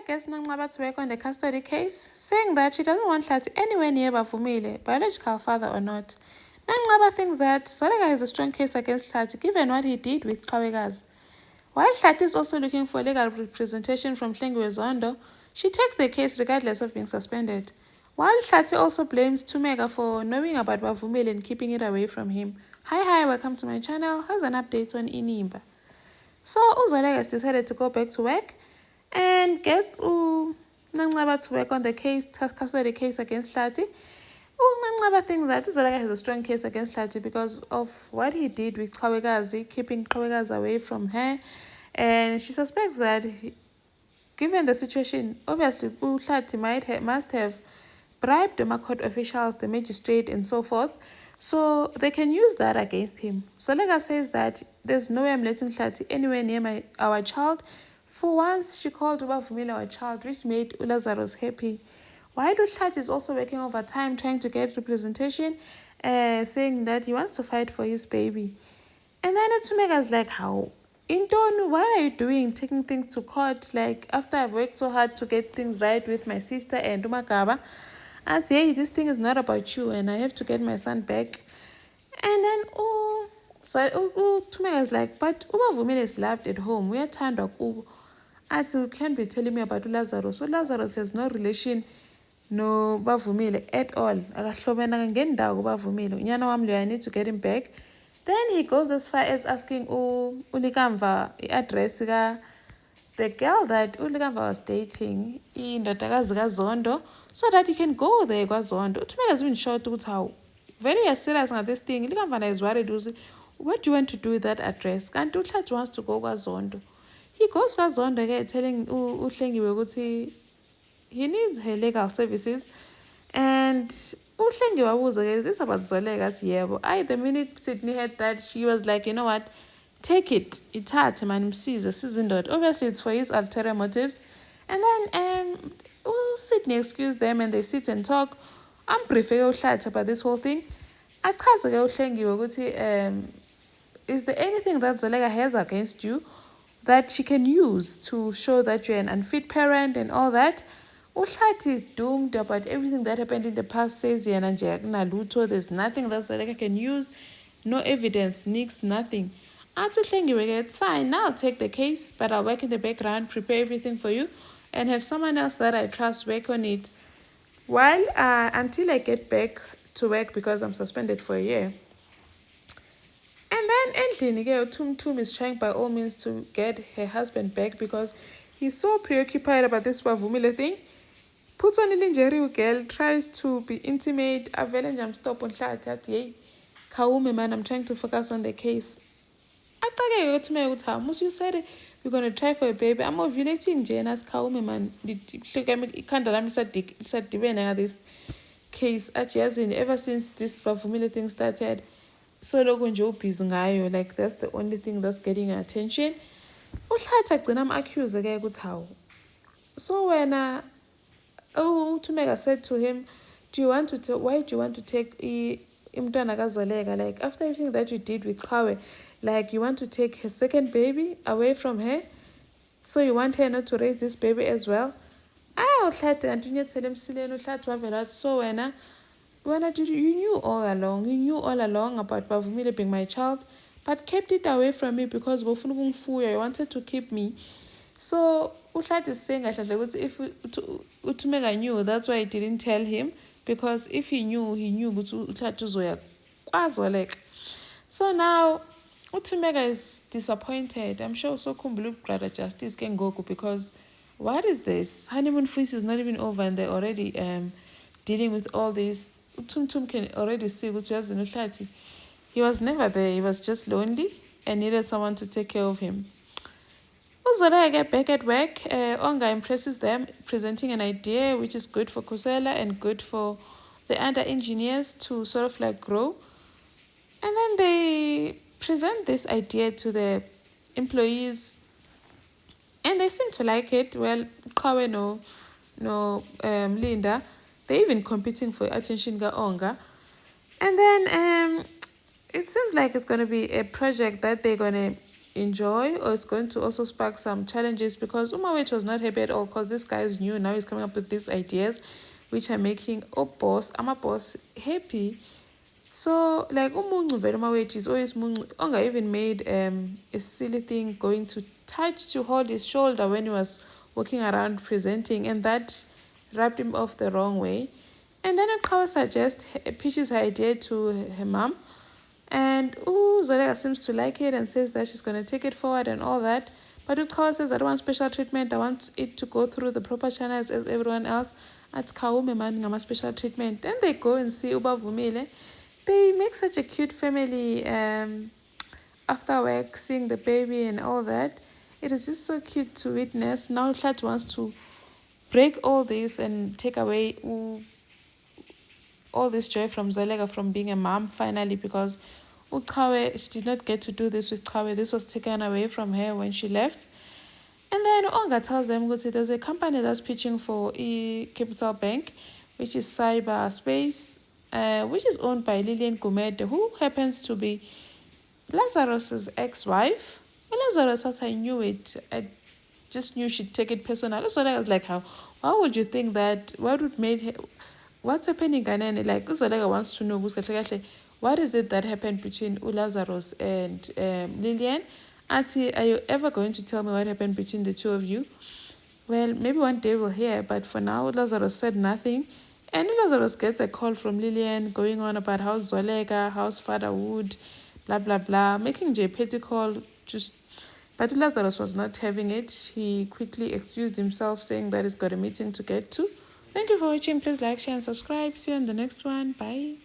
Solega gets Nanglaba to work on the custody case, saying that she doesn't want Hlathi anywhere near Bavumile, biological father or not. Nanglaba thinks that Solega has a strong case against Hlathi given what he did with Kawegas. While Hlathi is also looking for legal representation from Hlengiwe Zondo, she takes the case regardless of being suspended. While Hlathi also blames Tumega for knowing about Bavumile and keeping it away from him. Hi, welcome to my channel. Here's an update on Inimba. So Uzolega has decided to go back to work and gets Nanglaba to work on the case, custody case against Hlathi. Nanglaba thinks that Uzolega has a strong case against Hlathi because of what he did with Kawegazi, keeping Kawegazi away from her. And she suspects that, given the situation, obviously Hlathi must have bribed the court officials, the magistrate, and so forth. So they can use that against him. So Lega says that there's no way I'm letting Hlathi anywhere near our child. For once, she called Ubavumile our child, which made Lazarus happy. While Hlathi is also working overtime, trying to get representation, saying that he wants to fight for his baby. And then Utumega's like, how? Intonu, what are you doing, taking things to court? Like, after I've worked so hard to get things right with my sister and Umakaba, I'd say, hey, this thing is not about you and I have to get my son back. And then, Tumega's like, but Ubavumile is loved at home. We are turned up. I'd say, you can't be telling me about Lazarus. So Lazarus has no relation no Bavumile at all. I need to get him back. Then he goes as far as asking Ulikamva address the girl that Ulikamva was dating in the Zondo, so that he can go there Zondo. To make us even short to how very serious on this thing. Ulikamva is worried. What do you want to do with that address? Can't Hlathi wants to go Zondo. He goes Zondo again telling Uhlengiwe he needs her legal services, and Uhlengiwe wabuza is this about Zolega? Yebo. The minute Sydney heard that, she was like, you know what? Take it. It's hard, man. Obviously, it's for his ulterior motives. And then Sydney excused them and they sit and talk. I'm prefer about this whole thing. Is there anything that Zolega has against you that she can use to show that you're an unfit parent and all that? Hlathi is doomed about everything that happened in the past, says Naluto. There's nothing that Zolega can use. No evidence, nothing. It's fine. Now I'll take the case, but I'll work in the background, prepare everything for you, and have someone else that I trust work on it while until I get back to work because I'm suspended for a year. And then endlini Tum is trying by all means to get her husband back because he's so preoccupied about this Bavumile thing. Puts on a lingerie girl, tries to be intimate. I'm stop on Hlathi. Yay, Kaume man, I'm trying to focus on the case. You said we're gonna try for a baby. I'm ovulating Jana's Kaume man. This case at Yazin ever since this Bavumile thing started. So like that's the only thing that's getting her attention. I'm accused again. So when Tumega said to him, why do you want to take Imtwana kaZolega? Like after everything that you did with Kawe, like you want to take her second baby away from her, so you want her not to raise this baby as well? So you knew all along about Bavumile being my child, but kept it away from me because you wanted to keep me. So Hlathi is saying if Utumega knew, that's why I didn't tell him, because if he knew so now Utumega is disappointed. I'm sure so Kumbulu brother justice can go because what is this? Honeymoon feast is not even over and they're already dealing with all this. Tum can already see what was in Hlathi. He was never there. He was just lonely and needed someone to take care of him. I get back at work. Onga impresses them, presenting an idea which is good for Kusela and good for the under engineers to sort of like grow. And then they present this idea to the employees and they seem to like it. Well, Kawe Linda, they're even competing for attention ga Onga. And then it seems like it's going to be a project that they're going to enjoy, or it's going to also spark some challenges, because Umawet was not happy at all because this guy is new. Now he's coming up with these ideas which are making my boss happy. So like umuncu vele Umawet is always muncu. Onga even made a silly thing going to hold his shoulder when he was walking around presenting, and that rubbed him off the wrong way. And then Ukawa pitches her idea to her mom, and Zolega seems to like it and says that she's going to take it forward and all that. But Ukawa says, I don't want special treatment. I want it to go through the proper channels as everyone else. At Kaume man ngama special treatment. Then they go and see Uba Vumile. They make such a cute family after work, seeing the baby and all that. It is just so cute to witness. Now Hlathi wants to break all this and take away all this joy from Zalega from being a mom finally, because Ukawe, she did not get to do this with Kawe. This was taken away from her when she left. And then Onga tells them, there's a company that's pitching for Capital Bank, which is cyberspace, which is owned by Lillian Gumede, who happens to be Lazarus's ex-wife. Well, Lazarus, as I knew it, I just knew she'd take it personal. So I was like, why would you think that? What would make her, what's happening? And like, Uzolega wants to know, what is it that happened between Lazarus and Lillian? Auntie, are you ever going to tell me what happened between the two of you? Well, maybe one day we'll hear, but for now, Lazarus said nothing. And Lazarus gets a call from Lillian going on about how Zolega, how's father would, blah, blah, blah, making J petty call just. But Lazarus was not having it. He quickly excused himself, saying that he's got a meeting to get to. Thank you for watching. Please like, share, and subscribe. See you on the next one. Bye.